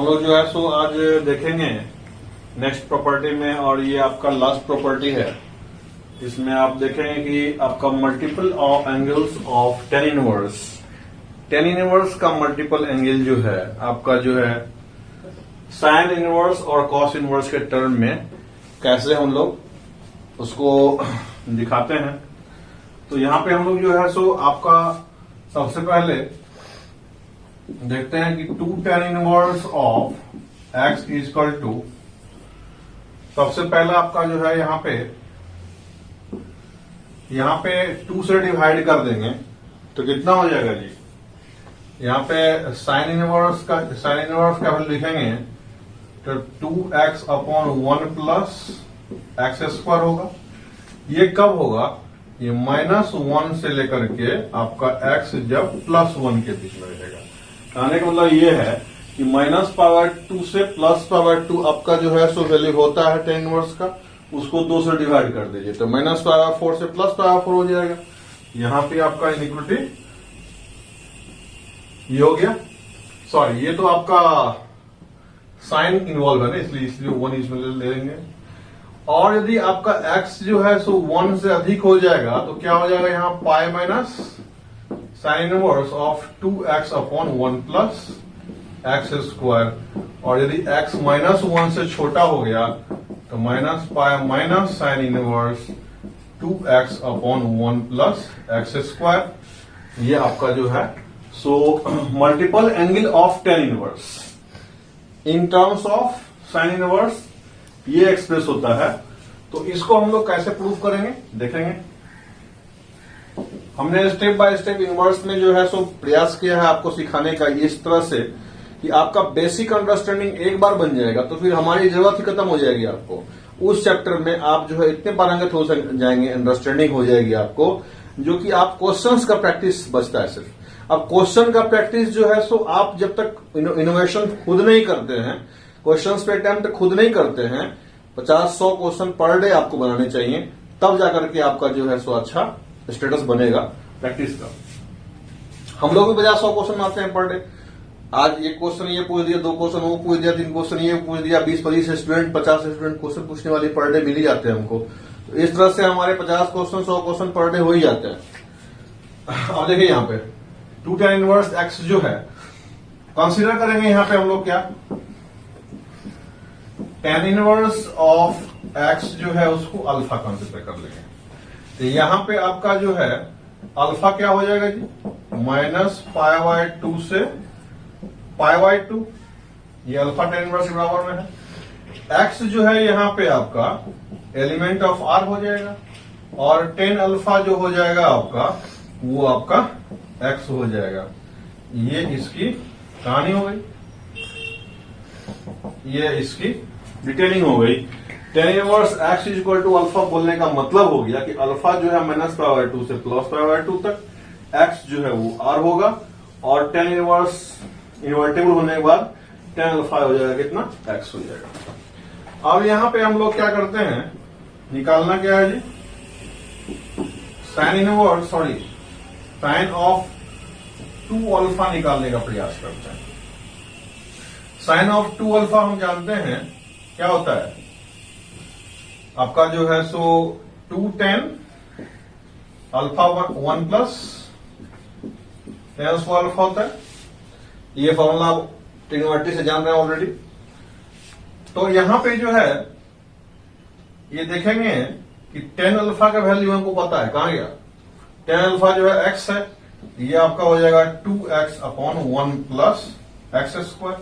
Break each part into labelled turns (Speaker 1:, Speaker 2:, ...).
Speaker 1: हम लोग जो है सो आज देखेंगे नेक्स्ट प्रॉपर्टी में, और ये आपका लास्ट प्रॉपर्टी है। इसमें आप देखेंगे कि आपका multiple of angles of tan inverse का मल्टीपल एंगल जो है आपका जो है साइन इनवर्स और कॉस इनवर्स के टर्म में कैसे हम लोग उसको दिखाते हैं। तो यहां पे हम लोग जो है सो आपका सबसे पहले देखते हैं कि 2 tan inverse of x is equal to, सबसे पहला आपका जो है यहां पे 2 से डिवाइड कर देंगे तो कितना हो जाएगा जी। यहां पे साइन इनवर्स का वैल्यू लिखेंगे तो 2x upon 1 plus x square होगा। ये कब होगा, ये -1 से लेकर के आपका x जब +1 के बीच में रहेगा। कहने का मतलब ये है कि -π/2 से +π/2 आपका जो है सो वैल्यू होता है tan इनवर्स का, उसको 2 से डिवाइड कर दीजिए तो -π/4 से +π/4 हो जाएगा। यहां पे आपका इनइक्वालिटी ये हो गया। सॉरी, ये तो आपका साइन इन्वॉल्व है ना, इसलिए 1 इसमें ले लेंगे। और यदि आपका x जो है सो 1 से अधिक हो जाएगा तो क्या हो जाएगा, यहां पाई minus sine inverse of 2x upon 1 plus x square. और यदि x -1 से छोटा हो गया तो -π minus sine inverse 2x upon 1 plus x square. ये आपका जो है so multiple angle of tan inverse in terms of sine inverse ये एक्सप्रेस होता है। तो इसको हम लोग कैसे प्रूव करेंगे देखेंगे। हमने स्टेप बाय स्टेप इनवर्स में जो है सो प्रयास किया है आपको सिखाने का इस तरह से कि आपका बेसिक अंडरस्टैंडिंग एक बार बन जाएगा तो फिर हमारी जरूरत ही खत्म हो जाएगी। आपको उस चैप्टर में आप जो है इतने पारंगत हो जाएंगे, अंडरस्टैंडिंग हो जाएगी आपको, जो कि आप क्वेश्चंस का प्रैक्टिस बचता है सिर्फ। अब क्वेश्चन का प्रैक्टिस जो है सो आप जब तक इनोवेशन खुद नहीं करते हैं, क्वेश्चंस पे अटेम्प्ट खुद नहीं करते हैं, 50-100 क्वेश्चन पर डे आपको बनाने चाहिए, तब जाकर के आपका जो है सो अच्छा स्टेटस बनेगा प्रैक्टिस का। हम लोग भी 50-100 क्वेश्चन बनाते हैं पर डे। आज एक क्वेश्चन ये पूछ दिया, 2 क्वेश्चन वो पूछ दिया, 3 क्वेश्चन ये पूछ दिया, 20-25 स्टूडेंट 50 स्टूडेंट क्वेश्चन पूछने वाले पर डे मिल ही जाते हैं हमको। तो इस तरह से हमारे 50 क्वेश्चन 100 क्वेश्चन पर डे हो ही जाते हैं। अब देखिए यहाँ पे 2 tan इनवर्स x जो है कंसीडर करेंगे यहाँ पे हम लोग क्या, tan इनवर्स ऑफ x जो है उसको अल्फा कंसीडर कर लेंगे। तो यहां पे आपका जो है अल्फा क्या हो जाएगा जी, -π/2 से π/2। ये अल्फा tan इनवर्स के बराबर में है। x जो है यहां पे आपका एलिमेंट ऑफ r हो जाएगा और tan अल्फा जो हो जाएगा आपका वो आपका x हो जाएगा। ये इसकी कहानी हो गई, ये इसकी डिटेलिंग हो गई। tan inverse x equal to alpha बोलने का मतलब हो गया कि अल्फा जो है -π/2 से +π/2 तक, x जो है वो r होगा और tan इनवर्स इन्वर्टेबल होने के बाद tan अल्फा हो जाएगा कितना, x हो जाएगा। अब यहां पे हम लोग क्या करते हैं, निकालना क्या है जी, साइन ऑफ 2 अल्फा निकालने का प्रयास करते हैं। साइन ऑफ 2 अल्फा हम जानते हैं क्या होता है, आपका जो है सो 2 tan alpha 1 plus tan square alpha होता है। ये फॉर्मूला आप ट्रिग्नोमेट्री से जान रहे हैं ऑलरेडी। तो यहां पे जो है ये देखेंगे कि tan अल्फा का वैल्यू हमको पता है, कहां गया, tan अल्फा जो है x है, ये आपका हो जाएगा 2x upon 1 plus x square.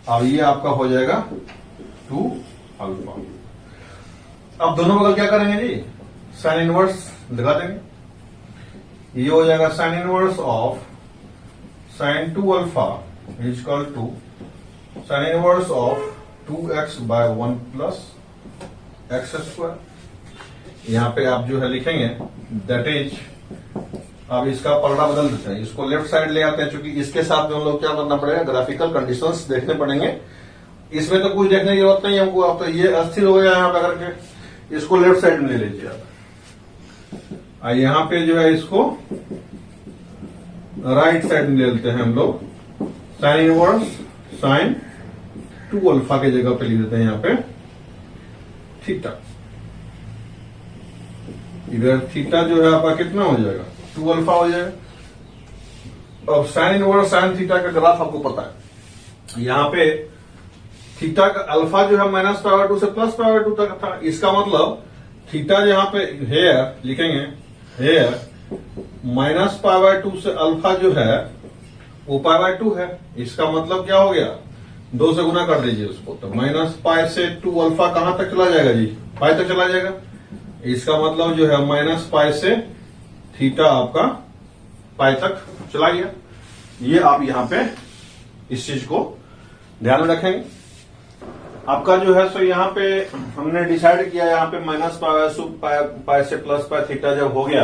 Speaker 1: अब ये आपका हो जाएगा 2 अल्फा। अब दोनों बगल क्या करेंगे जी, साइन इनवर्स लगा देंगे। ये हो जाएगा sine inverse of sine 2 alpha is equal to sine inverse of 2x/1 plus x square. यहां पे आप जो है लिखेंगे दैट इज, अब इसका पलड़ा बदल देते हैं, इसको लेफ्ट साइड ले आते हैं, क्योंकि इसके साथ में हम लोग क्या करना पड़ेगा, ग्राफिकल कंडीशंस देखने पड़ेंगे। इसमें तो कुछ देखने की जरूरत नहीं हमको। अब तो ये अस्थिर हो गया यहां पे करके, इसको लेफ्ट साइड में ले लीजिए आप। यहां पे जो है इसको राइट साइड में ले लेते हैं हम लोग, sign inverse sign to alpha की जगह पे लिख देते हैं यहाँ पे थीटा। इधर थीटा जो है आपका कितना हो जाएगा, टू अल्फा हो जाएगा। अब साइन इनवर्स साइन थीटा का ग्राफ आपको पता है, यहाँ पे थीटा का अल्फा जो है माइनस पावर टू से प्लस पावर टू तक था। इसका मतलब थीटा यहाँ पे हेयर लिखेंगे, हेयर माइनस पावर टू से अल्फा जो है वो पावर टू है। इसका मतलब क्या हो गया, 2 से गुना कर दीजिए उसको, तो माइनस पाई से टू अल्फा कहां तक चला जाएगा जी, पाई तक चला जाएगा। इसका मतलब जो है माइनस पाई से थीटा आपका पाई तक चला गया। ये आप यहां पे इस चीज को ध्यान में रखेंगे। आपका जो है सो यहाँ पे हमने डिसाइड किया, यहाँ पे माइनस पाई से प्लस पाई थीटा जब हो गया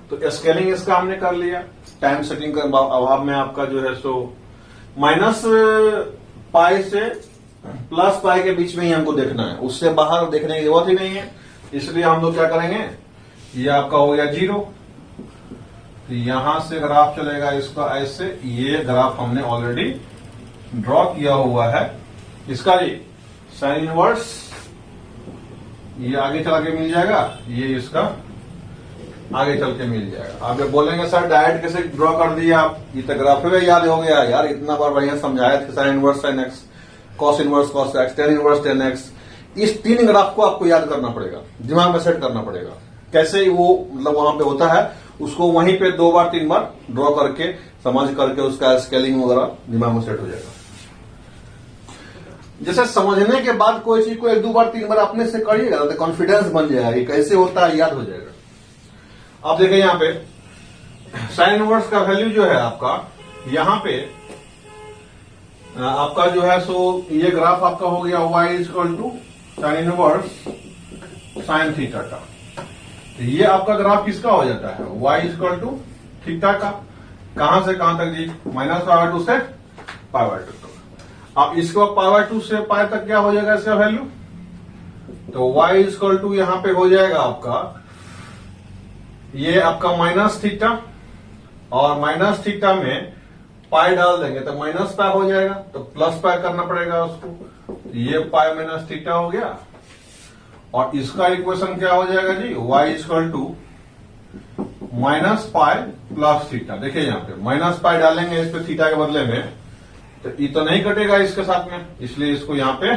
Speaker 1: तो स्केलिंग इसका हमने कर लिया। टाइम सेटिंग के अभाव में आपका जो है सो माइनस पाई से प्लस पाई के बीच में ही हमको देखना है, उससे बाहर देखने की जरूरत ही नहीं है। इसलिए हम लोग क्या करेंगे, ये आपका हो गया 0, तो यहां से ग्राफ चलेगा इसका ऐसे। ये ग्राफ हमने ऑलरेडी ड्रॉ किया हुआ है इसका, ये साइन इनवर्स, ये आगे चला के मिल जाएगा, ये इसका आगे चल के मिल जाएगा। आप जब बोलेंगे सर डायरेक्ट कैसे ड्रॉ कर दिया आप, ये तो ग्राफ में याद हो गया यार, इतना बार बढ़िया समझाया था, sign inverse sine x, cos inverse cos x, tan inverse tan x. इस 3 ग्राफ को आपको याद करना पड़ेगा, दिमाग में सेट करना पड़ेगा। कैसे वो मतलब वहां पे होता है, उसको वहीं पे 2 बार 3 बार ड्रॉ करके समझ करके उसका स्केलिंग वगैरह दिमाग में सेट हो जाएगा। जैसे समझने के बाद कोई चीज को 1-2 बार 3 बार अपने से करिएगा तो कॉन्फिडेंस बन जाएगा, ये कैसे होता है याद हो जाएगा। आप देखिए यहाँ पे साइन इनवर्स का वैल्यू जो है आपका, यहाँ पे आपका जो है सो ये ग्राफ आपका हो गया y equal to sine inverse sine theta का। तो ये आपका ग्राफ किसका हो जाता है, y इक्वल टू थीटा का। कहां से कहां तक जी, माइनस पावर 2 से पावर 2 तक। अब इसको पावर 2 से पावर तक क्या हो जाएगा इसका वैल्यू, तो y इक्वल टू यहां पे हो जाएगा आपका, ये आपका माइनस थीटा, और माइनस थीटा में पाई डाल देंगे तो माइनस पाई हो जाएगा, तो प्लस पाई करना पड़ेगा उसको। ये पाई माइनस थीटा हो गया, और इसका इक्वेशन क्या हो जाएगा जी, y equal to minus pi plus theta. देखिए यहाँ पे माइनस पाई डालेंगे इस पे थीटा के बदले में, तो ये तो नहीं कटेगा इसके साथ में, इसलिए इसको यहाँ पे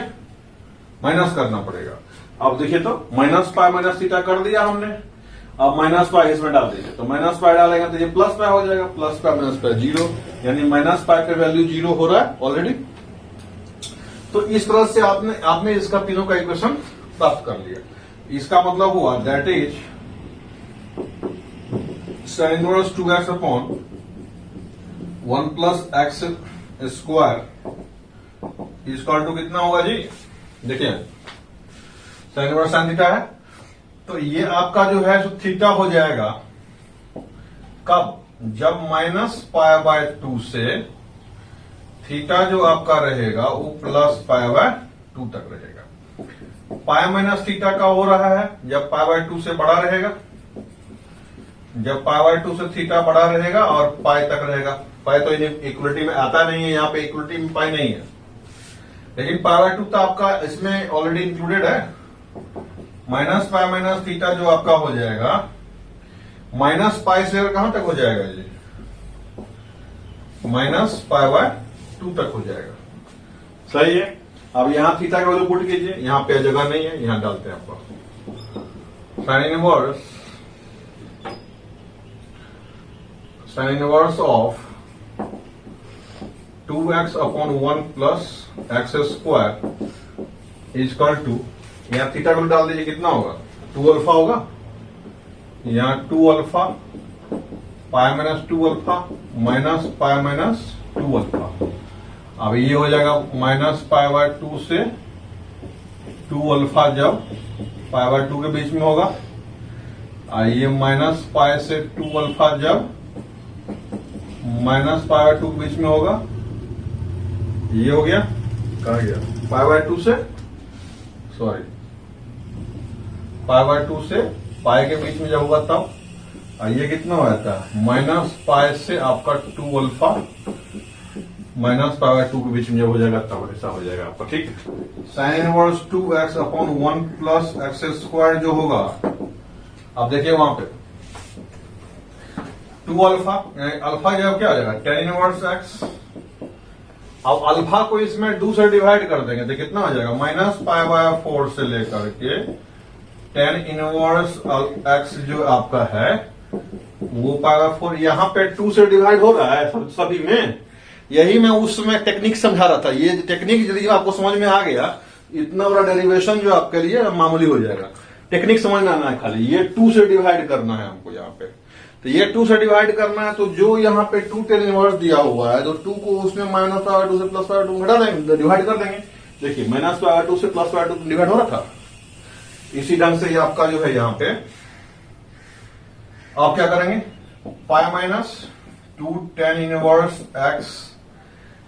Speaker 1: माइनस करना पड़ेगा। अब देखिए तो माइनस पाई माइनस थीटा कर दिया हमने, अब माइनस पाई इसमें डाल दीजिए, तो माइनस पाई डालेंगे तो ये प्लस पाई हो जाएगा, प्लस पाई माइनस पाई 0, यानी माइनस पाई का वैल्यू 0 हो रहा है ऑलरेडी। तो इस तरह से आपने इसका तीनों का इक्वेशन प्राप्त कर लिया। इसका मतलब हुआ that is sine inverse 2x upon 1 plus x square equal to कितना होगा जी, देखिए साइन इनवर्स साइन थीटा है, तो ये आपका जो है थीटा हो जाएगा कब, जब माइनस पाई बाय 2 से थीटा जो आपका रहेगा वो प्लस पाई बाय 2 तक रहेगा। पाई माइनस थीटा का हो रहा है जब पाई बाय 2 से बड़ा रहेगा, जब पाई बाय 2 से थीटा बड़ा रहेगा और पाई तक रहेगा। पाई तो इक्वलिटी में आता नहीं है, यहाँ पे इक्वलिटी में पाई नहीं है, लेकिन पाई बाय 2 तो आपका इसमें ऑलरेडी इंक्लूडेड है। माइनस पाई माइनस थीटा जो आपका हो जाएगा, माइनस पाई से कहां तक हो जाएगा जी, माइनस पाई बाय 2 तक हो जाएगा। सही है। अब यहां थीटा का वैल्यू पुट कीजिए, यहां पे जगह नहीं है, यहां डालते हैं आपको sine inverse of 2x upon 1 plus x square equal to, यहां थीटा को डाल दीजिए, कितना होगा 2 अल्फा होगा, यहां 2 alpha pi minus 2 alpha minus pi minus 2 alpha. अब ये हो जाएगा माइनस पाई बाय 2 से 2 अल्फा जब पाई बाय 2 के बीच में होगा, ये माइनस पाई से 2 अल्फा जब माइनस पाई बाय 2 के बीच में होगा। ये हो गया, कहा गया पाई बाय 2 से, सॉरी पाई बाय 2 से पाई के बीच में जब होगा तब, ये कितना हो जाता है माइनस पाई से आपका 2 अल्फा माइनस पाई बाय 2 के बीच में जब हो जाएगा तब ऐसा हो जाएगा आपका, ठीक है। Sign inverse 2x upon 1 plus x square जो होगा, अब देखिए वहां पे 2 अल्फा, अल्फा जो क्या हो जाएगा tan इनवर्स x। अब अल्फा को इसमें 2 से डिवाइड कर देंगे तो कितना हो जाएगा, माइनस पाई बाय 4 से लेकर के tan इनवर्स x जो आपका है वो पाई बाय 4, यहां पे 2 से डिवाइड हो रहा है सभी में। यही मैं उस समय टेक्निक समझा रहा था, ये टेक्निक यदि आपको समझ में आ गया, इतना बड़ा डेरिवेशन जो आपके लिए मामूली हो जाएगा। टेक्निक समझना आना है, खाली ये 2 से डिवाइड करना है हमको यहाँ पे। तो ये 2 से डिवाइड करना है, तो जो यहाँ पे 2 tan इनवर्स दिया हुआ है, तो 2 को उसमें माइनस पाई बाय 2 से प्लस पाई बाय 2 घटा देंगे, डिवाइड कर देंगे। देखिए माइनस पाई बाय 2 से प्लस पाई बाय 2 डिवाइड हो रहा था। इसी ढंग से ये आपका जो है यहाँ पे आप क्या करेंगे, pi minus 2 tan inverse x,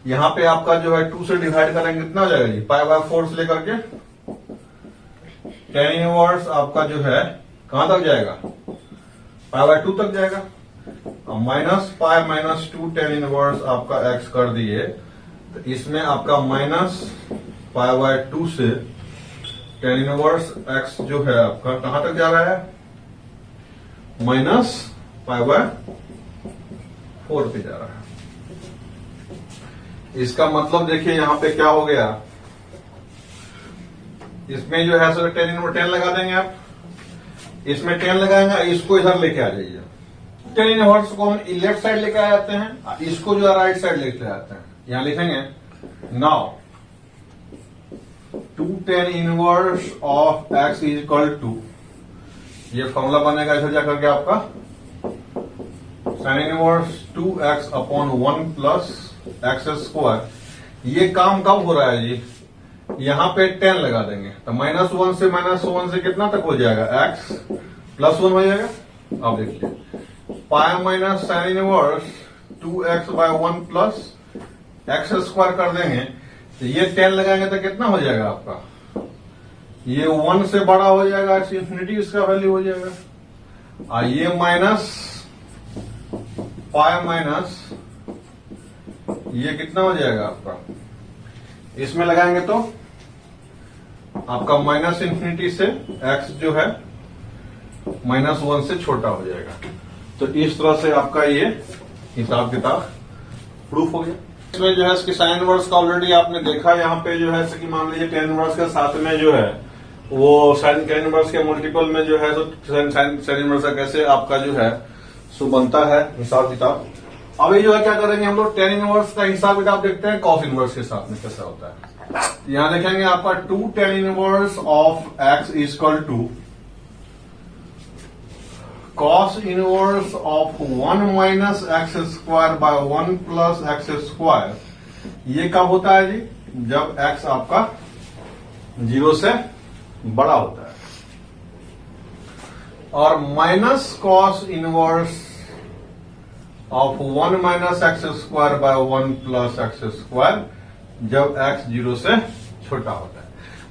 Speaker 1: यहां पे आपका जो है 2 से डिवाइड करेंगे कितना हो जाएगा जी, पाई बाय 4 से लेकर के tan इनवर्स आपका जो है कहां तक जाएगा, पाई बाय 2 तक जाएगा। Minus pi minus 2 tan inverse आपका x कर दिए, तो इसमें आपका माइनस पाई बाय 2 से tan इनवर्स x जो है आपका कहां तक जा रहा है, माइनस पाई बाय 4 पे जा रहा है। इसका मतलब देखिए यहां पे क्या हो गया, इसमें जो है सर tan इनवर्स 10 लगा देंगे आप, इसमें 10 लगाएंगे, इसको इधर लेके आ जाइए। tan इनवर्स को हम लेफ्ट साइड लेके आ जाते हैं, इसको जो है राइट साइड लेके आते हैं। यहां लिखेंगे now 2 tan inverse of x is equal to, ये फॉर्मूला बनेगा इधर जाकर के आपका sine inverse 2x upon 1 plus x square. ये काम कब हो रहा है जी, यहां पे 10 लगा देंगे, तो -1 से कितना तक हो जाएगा, x प्लस 1 हो जाएगा। अब देखिए pi minus sine inverse 2x by 1 plus x square कर देंगे, तो ये 10 लगाएंगे तो कितना हो जाएगा आपका, ये 1 से बड़ा हो जाएगा, इंफिनिटी इसका वैल्यू हो जाएगा। ये माइनस पाई माइनस ये कितना हो जाएगा आपका, इसमें लगाएंगे तो आपका माइनस इंफिनिटी से x जो है -1 से छोटा हो जाएगा। तो इस तरह से आपका ये हिसाब किताब प्रूफ हो गया। इसमें जो है इसकी साइन इनवर्स का ऑलरेडी आपने देखा, यहाँ पे जो है कि मान लीजिए tan इनवर्स के साथ में जो है वो साइन tan इनवर्स के मल्टीपल में जो है तो साइन इनवर्स का कैसे आपका जो है सो बनता है हिसाब किताब। अभी जो है क्या करेंगे हम लोग, tan इनवर्स का हिसाब किताब देखते हैं cos इनवर्स के साथ में कैसा होता है। यहां देखेंगे आपका 2 tan inverse of x is equal to cos inverse of 1 minus x square by 1 plus x square. ये कब होता है जी, जब x आपका 0 से बड़ा होता है। और minus cos inverse of 1 minus x square by 1 plus x square, जब x 0 से छोटा होता है।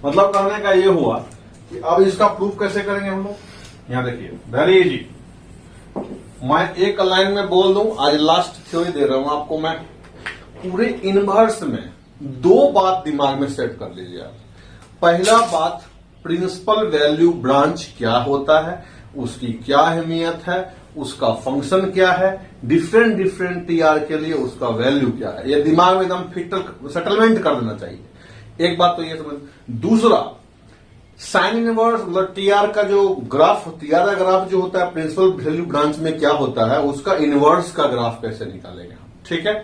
Speaker 1: मतलब कहने का ये हुआ कि अब इसका प्रूफ कैसे करेंगे हम लोग। यहां देखिए वेरी इजी, मैं एक लाइन में बोल दूं, आज लास्ट थ्योरी दे रहा हूं आपको मैं। पूरे इनवर्स में 2 बात दिमाग में सेट कर लीजिए आप। पहला बात, प्रिंसिपल वैल्यू ब्रांच क्या होता है, उसकी क्या अहमियत है, उसका फंक्शन क्या है, डिफरेंट टीआर के लिए उसका वैल्यू क्या है, ये दिमाग में एकदम फिट सेटलमेंट कर देना चाहिए। एक बात तो ये समझ। दूसरा, साइन इनवर्स मतलब टीआर का जो ग्राफ, टीआर का ग्राफ जो होता है प्रिंसिपल वैल्यू ब्रांच में क्या होता है, उसका इनवर्स का ग्राफ कैसे निकालेंगे हम, ठीक है।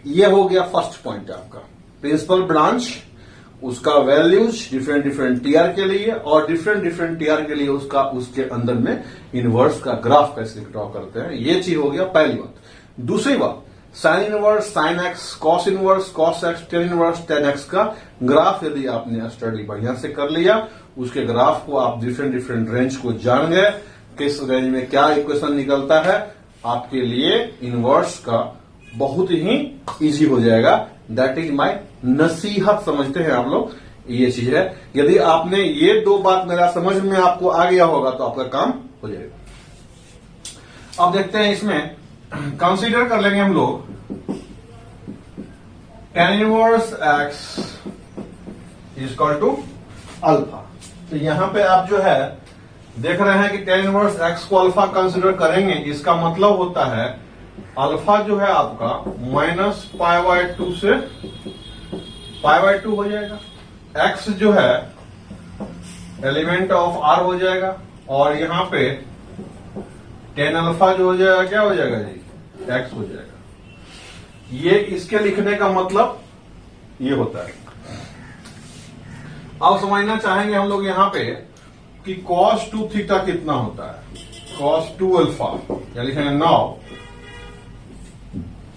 Speaker 1: ये हो गया फर्स्ट पॉइंट आपका, प्रिंसिपल ब्रांच, उसका वैल्यूज डिफरेंट टीआर के लिए, और डिफरेंट टीआर के लिए उसका उसके अंदर में इनवर्स का ग्राफ कैसे ड्रॉ करते हैं। ये चीज हो गया पहली बात। दूसरी बात, sign inverse sine x, cos inverse cos x, tan inverse tan x का ग्राफ यदि आपने स्टडी बढ़िया से कर लिया, उसके ग्राफ को आप डिफरेंट रेंज को जान गए, किस रेंज में क्या इक्वेशन निकलता है, आपके लिए इनवर्स का बहुत ही इजी हो जाएगा। दैट इज माई नसीहत, समझते हैं आप लोग, ये चीज है। यदि आपने ये 2 बात मेरा समझ में आपको आ गया होगा तो आपका काम हो जाएगा। अब देखते हैं इसमें कंसीडर कर लेंगे हम लोग tan inverse x is equal to alpha. तो यहां पे आप जो है देख रहे हैं कि tan इनवर्स x को अल्फा कंसिडर करेंगे, इसका मतलब होता है अल्फा जो है आपका -π/2 से π/2 हो जाएगा। x जो है एलिमेंट ऑफ r हो जाएगा और यहां पे tan अल्फा जो हो जाएगा क्या हो जाएगा जी, x हो जाएगा। ये इसके लिखने का मतलब ये होता है। अब समझना चाहेंगे हम लोग यहां पे कि cos 2 थीटा कितना होता है। cos 2 अल्फा या लिखेंगे now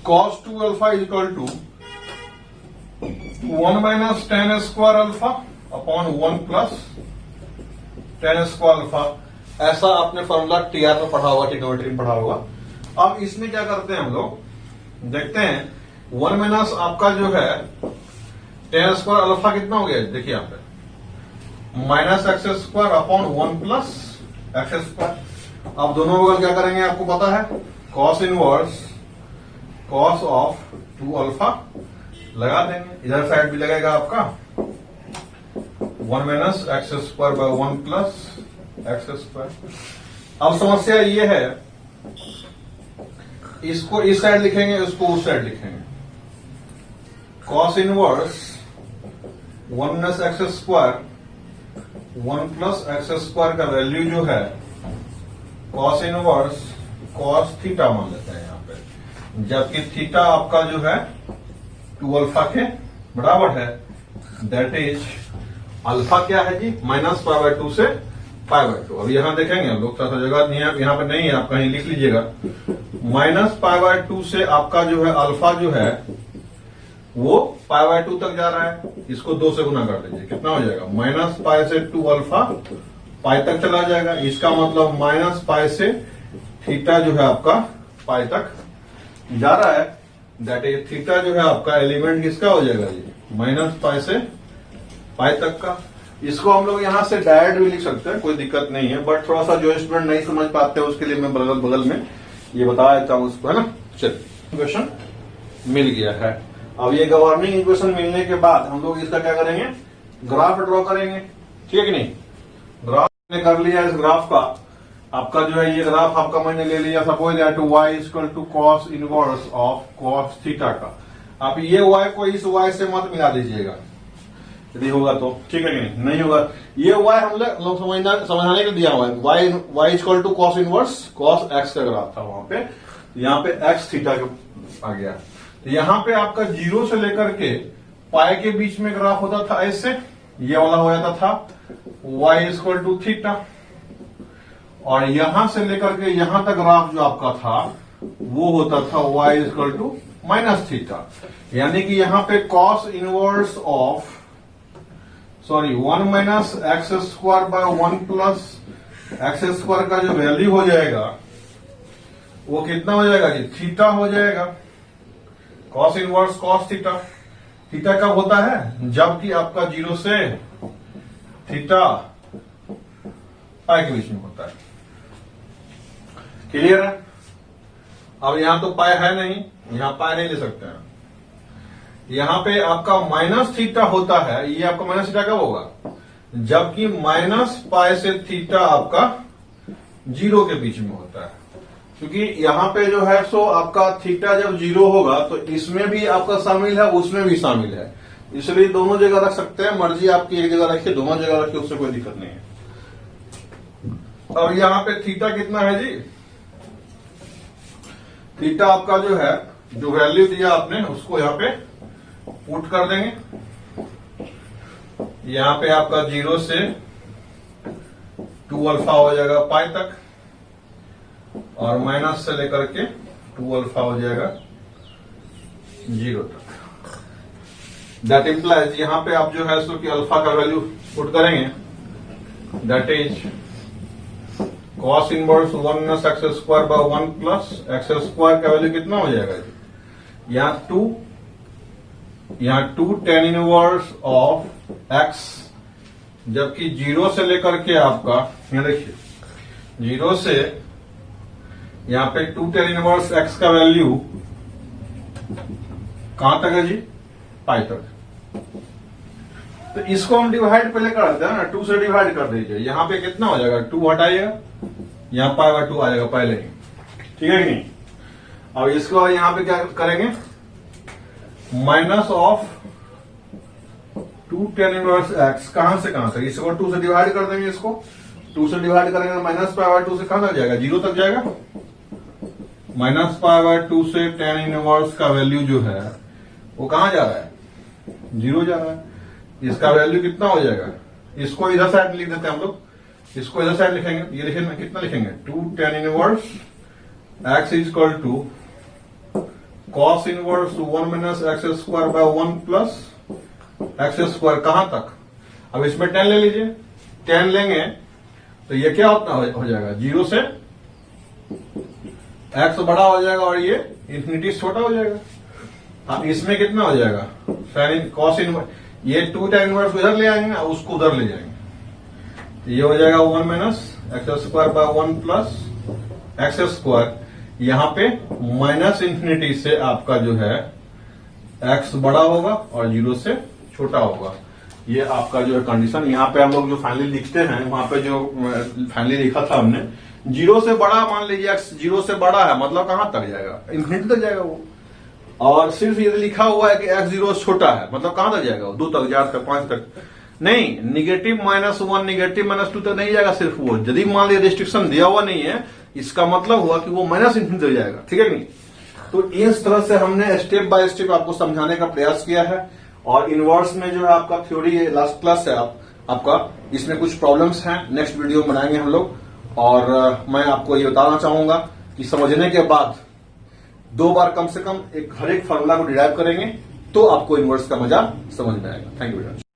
Speaker 1: cos 2 alpha is equal to 1 - tan square alpha upon 1 plus tan square alpha. ऐसा आपने फॉर्मूला टीआर में पढ़ा होगा, ट्रिग्नोमेट्री में पढ़ा होगा। अब इसमें क्या करते हैं हम लोग देखते हैं 1 माइनस आपका जो है tan स्क्वायर अल्फा कितना हो गया, देखिए यहां पे -x square upon 1 plus x square. अब दोनों बगल क्या करेंगे आपको पता है, cos inverse cos of 2 alpha लगा देंगे, इधर साइड भी लगेगा आपका 1 minus x square by 1 plus x square. अब समस्या ये है, इसको इस साइड लिखेंगे, इसको उस साइड लिखेंगे। cos inverse 1 minus x square 1 plus x square का वैल्यू जो है cos इनवर्स cos थीटा मान लेते हैं यहां पे, जबकि थीटा आपका जो है 2 अल्फा के बराबर है। दैट इज अल्फा क्या है जी, -π/2 से π/2। अब यहां देखेंगे हम लोग, थोड़ा जगह नहीं है यहां पे, नहीं है, आप कहीं लिख लीजिएगा। -π/2 से आपका जो है अल्फा जो है वो π/2 तक जा रहा है, इसको 2 से गुना कर दीजिए, कितना हो जाएगा -π से 2 अल्फा पाई तक चला जाएगा। इसका मतलब -π से थीटा जो है आपका पाई तक जा रहा है। दैट इज थीटा जो है आपका एलिमेंट किसका हो जाएगा जी, -π से पाई तक का। इसको हम लोग यहां से डायरेक्ट भी लिख सकते हैं, कोई दिक्कत नहीं है, बट थोड़ा सा जो स्टूडेंट नहीं समझ पाते हैं उसके लिए मैं बगल बगल में ये बता देता हूं उसको, है ना। चलिए इक्वेशन मिल गया है। अब ये गवर्निंग इक्वेशन मिलने के बाद हम लोग इसका क्या करेंगे, ग्राफ ड्रॉ करेंगे, ठीक है कि नहीं। ग्राफ ने कर लिया, इस ग्राफ का आपका जो है ये ग्राफ आपका मैंने ले लिया, suppose that y equal to cos inverse of cos theta का। आप ये y को इस y से मत मिला दीजिएगा, यदि होगा तो ठीक है कि नहीं होगा। ये y हम लोग समझाने के लिए दिया हुआ है, y equal to cos inverse cos x का ग्राफ था वहां पे, यहाँ पे x थीटा आ गया। तो यहां पे आपका 0 से लेकर के पाई के बीच में ग्राफ होता था ऐसे, ये वाला हो जाता था y इक्वल टू थीटा, और यहां से लेकर के यहां तक ग्राफ जो आपका था वो होता था y equal to minus theta. यानी कि यहां पे cos inverse of 1 minus x square by 1 plus x square का जो वैल्यू हो जाएगा वो कितना हो जाएगा जी, थीटा हो जाएगा। cos inverse cos theta, theta कब होता है, जबकि आपका 0 से थीटा पाई के बीच में होता है। क्लियर है। अब यहां तो पाई है नहीं, यहां पाई नहीं ले सकते हैं। यहां पे आपका माइनस थीटा होता है, ये आपका माइनस थीटा कब होगा, जबकि -π से थीटा आपका 0 के बीच में होता है। क्योंकि यहां पे जो है सो आपका थीटा जब 0 होगा तो इसमें भी आपका शामिल है, उसमें भी शामिल है, इसलिए दोनों जगह रख सकते हैं। मर्जी आपकी एक जगह रखिए, दोनों जगह रखिए, उससे कोई दिक्कत नहीं है। अब यहां पे थीटा कितना है जी, थीटा आपका जो है, जो वैल्यू दिया आपने उसको यहां पे पुट कर देंगे। यहां पे आपका 0 से 2 अल्फा हो जाएगा पाई तक, और माइनस से लेकर के 2 अल्फा हो जाएगा 0 तक। दैट इंप्लाइज यहां पे आप जो है सो कि अल्फा का वैल्यू पुट करेंगे, that is cos inverse 1 minus x square by 1 plus x square का वैल्यू कितना हो जाएगा जी, यहाँ 2 tan इनवर्स ऑफ x, जबकि 0 से लेकर के आपका यहाँ देखिए 0 से यहाँ पे 2 tan इनवर्स x का वैल्यू कहां तक है जी, पाई तक। तो इसको हम डिवाइड पहले कर देते हैं ना, 2 से डिवाइड कर दीजिए। यहां पे कितना हो जाएगा, 2 हटाइएगा, यहां पाई/2 आ जाएगा पहले ही, ठीक है कि नहीं। अब इसको यहां पे क्या करेंगे, minus of 2 tan inverse x, कहां से कहां तक, इसको 2 से डिवाइड कर देंगे, इसको 2 से डिवाइड करेंगे, माइनस पाई/2 से कहां तक जाएगा, 0 तक जाएगा। माइनस पाई/2 से tan इनवर्स का वैल्यू जो है वो कहां जा रहा है, 0 जा रहा है। इसका वैल्यू कितना हो जाएगा, इसको इधर साइड लिख देते हैं हम लोग, इसको इधर साइड लिखेंगे, ये लिखेंगे कितना लिखेंगे, 2 tan inverse x is equal to cos inverse 1 minus x² 1 plus x², कहां तक। अब इसमें 10 ले लीजिए, 10 लेंगे तो ये क्या होता हो जाएगा, 0 से x बड़ा हो जाएगा और ये इंफिनिटी छोटा हो जाएगा। अब इसमें कितना हो जाएगा, साइन कॉस इनवर्स, ये 2 tan इनवर्स इधर ले आएंगे और उसको उधर ले जाएंगे, तो ये हो जाएगा 1 माइनस x² 1 प्लस x²। यहां पे माइनस इंफिनिटी से आपका जो है x बड़ा होगा और 0 से छोटा होगा। ये आपका जो है कंडीशन, यहाँ पे हम लोग जो फाइनली लिखते हैं, वहां पे जो फाइनली लिखा था हमने, 0 से बड़ा, मान लीजिए x 0 से बड़ा है, मतलब कहां तक जाएगा, इंफिनिटी तक जाएगा वो। और सिर्फ ये लिखा हुआ है कि x 0 से छोटा है, मतलब कहां तक जाएगा, 2 तक, 4 तक, 5 तक नहीं, निगेटिव -1 निगेटिव -2 तक नहीं जाएगा सिर्फ वो। यदि मान लीजिए रिस्ट्रिक्शन दिया हुआ नहीं है, इसका मतलब हुआ कि वो माइनस इंफिनिटी तक जाएगा, ठीक है नहीं। तो इस तरह से हमने स्टेप बाय स्टेप आपको समझाने का प्रयास किया है। और इनवर्स में जो है आपका थ्योरी लास्ट क्लास है आपका, इसमें कुछ प्रॉब्लम्स हैं, नेक्स्ट वीडियो में बनाएंगे हम लोग। और मैं आपको ये बताना चाहूंगा कि समझने के बाद 2 बार कम से कम हर एक फार्मूला को डिराइव करेंगे तो आपको इनवर्स का मजा समझ में आएगा। Thank you very much.